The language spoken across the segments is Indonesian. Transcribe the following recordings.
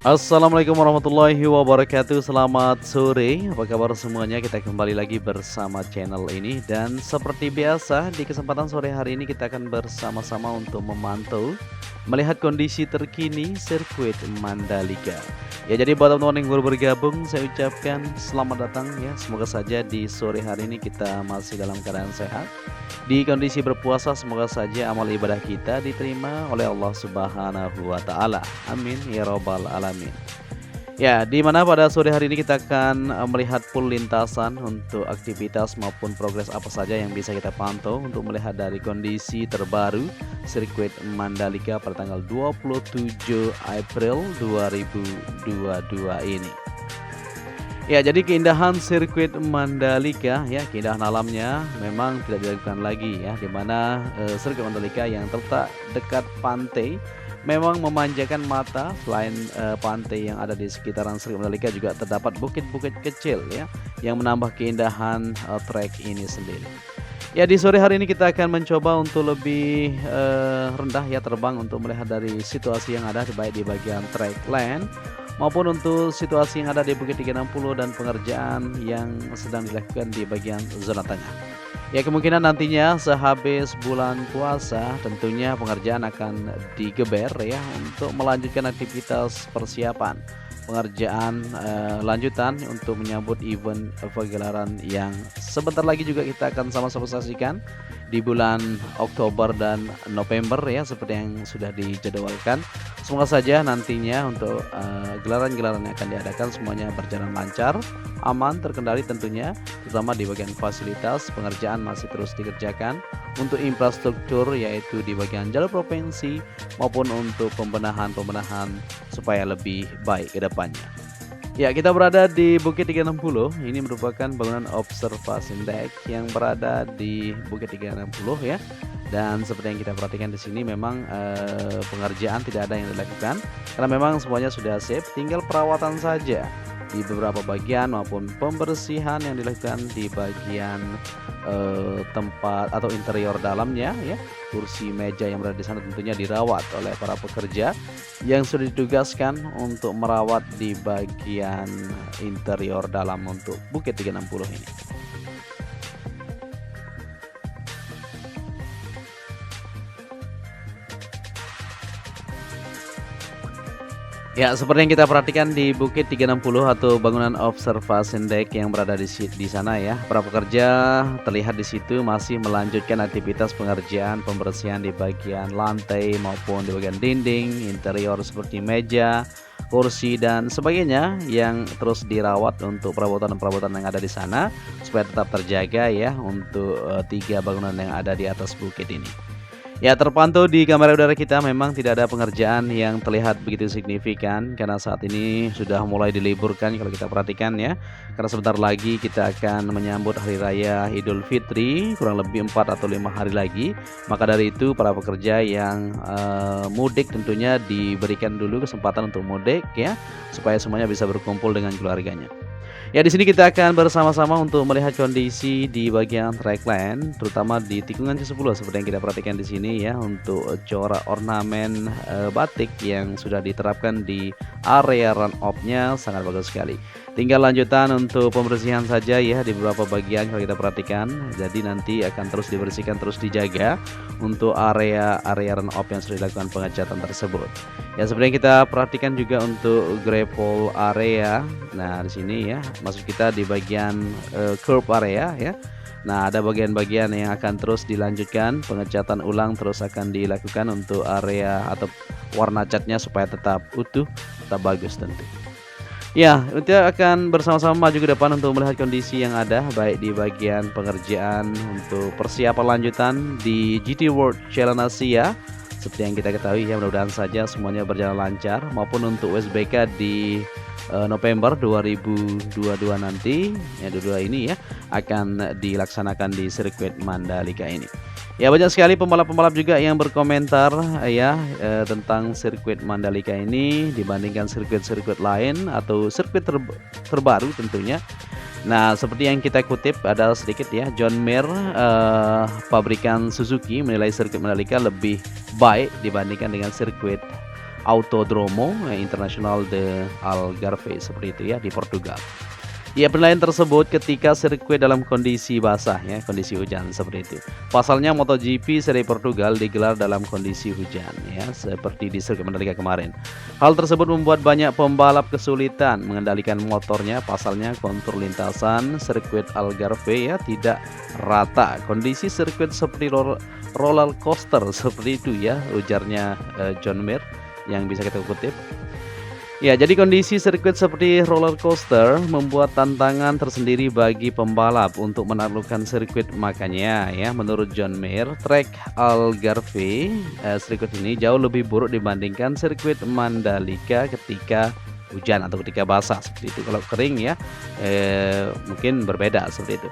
Assalamualaikum warahmatullahi wabarakatuh. Selamat sore, apa kabar semuanya? Kita kembali lagi bersama channel ini. Dan seperti biasa, di kesempatan sore hari ini kita akan bersama-sama untuk memantau, melihat kondisi terkini sirkuit Mandalika. Ya, jadi buat teman-teman yang baru bergabung, saya ucapkan selamat datang ya. Semoga saja di sore hari ini kita masih dalam keadaan sehat. Di kondisi berpuasa, semoga saja amal ibadah kita diterima oleh Allah Subhanahu wa Ta'ala. Amin ya Robbal 'Alamin. Ya, di mana pada sore hari ini kita akan melihat full lintasan untuk aktivitas maupun progres apa saja yang bisa kita pantau untuk melihat dari kondisi terbaru sirkuit Mandalika pada tanggal 27 April 2022 ini. Ya, jadi keindahan sirkuit Mandalika ya, keindahan alamnya memang tidak diragukan lagi ya, di mana sirkuit Mandalika yang terletak dekat pantai memang memanjakan mata. Selain pantai yang ada di sekitaran sirkuit Mandalika, juga terdapat bukit-bukit kecil ya yang menambah keindahan trek ini sendiri. Ya, di sore hari ini kita akan mencoba untuk lebih rendah ya, terbang untuk melihat dari situasi yang ada baik di bagian track land maupun untuk situasi yang ada di Bukit 360 dan pengerjaan yang sedang dilakukan di bagian zona tengah. Ya, kemungkinan nantinya sehabis bulan puasa tentunya pengerjaan akan digeber ya untuk melanjutkan aktivitas persiapan pengerjaan lanjutan untuk menyambut event pagelaran yang sebentar lagi juga kita akan sama-sama saksikan di bulan Oktober dan November ya, seperti yang sudah dijadwalkan. Semoga saja nantinya untuk gelaran-gelaran yang akan diadakan semuanya berjalan lancar, aman, terkendali tentunya, terutama di bagian fasilitas. Pengerjaan masih terus dikerjakan untuk infrastruktur, yaitu di bagian jalur provinsi maupun untuk pembenahan supaya lebih baik ke depannya. Ya, kita berada di Bukit 360. Ini merupakan bangunan observation deck yang berada di Bukit 360 ya. Dan seperti yang kita perhatikan di sini memang pengerjaan tidak ada yang dilakukan karena memang semuanya sudah safe, tinggal perawatan saja di beberapa bagian maupun pembersihan yang dilakukan di bagian tempat atau interior dalamnya ya. Kursi meja yang berada di sana tentunya dirawat oleh para pekerja yang sudah ditugaskan untuk merawat di bagian interior dalam untuk Bukit 360 ini. Ya, seperti yang kita perhatikan di Bukit 360 atau bangunan observation deck yang berada di sana ya. Para pekerja terlihat di situ masih melanjutkan aktivitas pengerjaan pembersihan di bagian lantai maupun di bagian dinding, interior seperti meja, kursi dan sebagainya yang terus dirawat untuk perabotan-perabotan yang ada di sana supaya tetap terjaga ya untuk tiga bangunan yang ada di atas bukit ini. Ya, terpantau di kamera udara kita memang tidak ada pengerjaan yang terlihat begitu signifikan karena saat ini sudah mulai diliburkan kalau kita perhatikan ya. Karena sebentar lagi kita akan menyambut Hari Raya Idul Fitri, kurang lebih 4 atau 5 hari lagi. Maka dari itu para pekerja yang mudik tentunya diberikan dulu kesempatan untuk mudik ya, supaya semuanya bisa berkumpul dengan keluarganya. Ya, di sini kita akan bersama-sama untuk melihat kondisi di bagian trackline, terutama di tikungan ke-10 seperti yang kita perhatikan di sini ya, untuk corak ornamen batik yang sudah diterapkan di area run off-nya sangat bagus sekali. Tinggal lanjutan untuk pembersihan saja ya di beberapa bagian kalau kita perhatikan. Jadi nanti akan terus dibersihkan, terus dijaga untuk area run off yang sudah dilakukan pengecatan tersebut. Ya, sebenarnya kita perhatikan juga untuk gravel area. Nah, di sini ya, maksud kita di bagian curb area ya. Nah, ada bagian-bagian yang akan terus dilanjutkan pengecatan ulang, terus akan dilakukan untuk area atau warna catnya supaya tetap utuh, tetap bagus tentu. Ya, kita akan bersama-sama maju ke depan untuk melihat kondisi yang ada baik di bagian pengerjaan untuk persiapan lanjutan di GT World Challenge Asia. Seperti yang kita ketahui ya, mudah-mudahan saja semuanya berjalan lancar, maupun untuk USBK di November 2022 nanti ya, 22 ini ya akan dilaksanakan di sirkuit Mandalika ini. Ya, banyak sekali pembalap-pembalap juga yang berkomentar ya tentang sirkuit Mandalika ini dibandingkan sirkuit-sirkuit lain atau sirkuit terbaru tentunya. Nah, seperti yang kita kutip ada sedikit ya, John Mir pabrikan Suzuki menilai sirkuit Mandalika lebih baik dibandingkan dengan sirkuit Autodromo Internacional de Algarve seperti itu ya di Portugal. Ya, penilaian tersebut ketika sirkuit dalam kondisi basah ya, kondisi hujan seperti itu. Pasalnya MotoGP seri Portugal digelar dalam kondisi hujan ya, seperti di sirkuit Mandalika kemarin. Hal tersebut membuat banyak pembalap kesulitan mengendalikan motornya. Pasalnya kontur lintasan sirkuit Algarve ya tidak rata. Kondisi sirkuit seperti roller coaster seperti itu ya, ujarnya John Mir yang bisa kita kutip. Ya, jadi kondisi sirkuit seperti roller coaster membuat tantangan tersendiri bagi pembalap untuk menaklukkan sirkuit. Makanya ya, menurut John Mir, trek Algarve sirkuit ini jauh lebih buruk dibandingkan sirkuit Mandalika ketika hujan atau ketika basah seperti itu. Kalau kering ya mungkin berbeda seperti itu.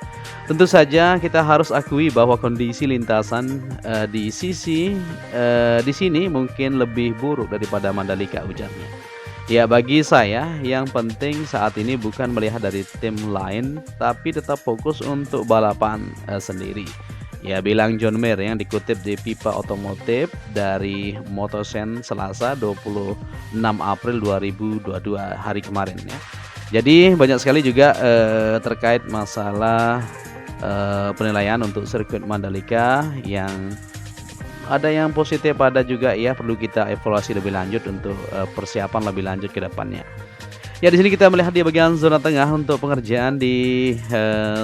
Tentu saja kita harus akui bahwa kondisi lintasan di sini mungkin lebih buruk daripada Mandalika, ujarnya. Ya, bagi saya yang penting saat ini bukan melihat dari tim lain, tapi tetap fokus untuk balapan sendiri. Ya, bilang John Mir yang dikutip di Pipa Otomotif dari Motosen Selasa 26 April 2022 hari kemarin ya. Jadi banyak sekali juga terkait masalah penilaian untuk sirkuit Mandalika yang ada yang positif, ada juga ya perlu kita evaluasi lebih lanjut untuk persiapan lebih lanjut ke depannya. Ya, di sini kita melihat di bagian zona tengah untuk pengerjaan di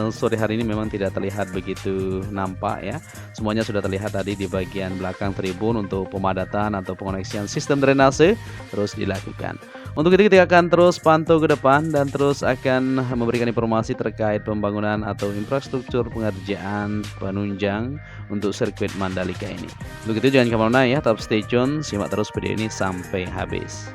sore hari ini memang tidak terlihat begitu nampak ya. Semuanya sudah terlihat tadi di bagian belakang tribun untuk pemadatan atau pengoneksian sistem drainase terus dilakukan. Untuk itu kita akan terus pantau ke depan dan terus akan memberikan informasi terkait pembangunan atau infrastruktur pengerjaan penunjang untuk sirkuit Mandalika ini. Untuk itu jangan kemana-mana ya, tetap stay tune, simak terus video ini sampai habis.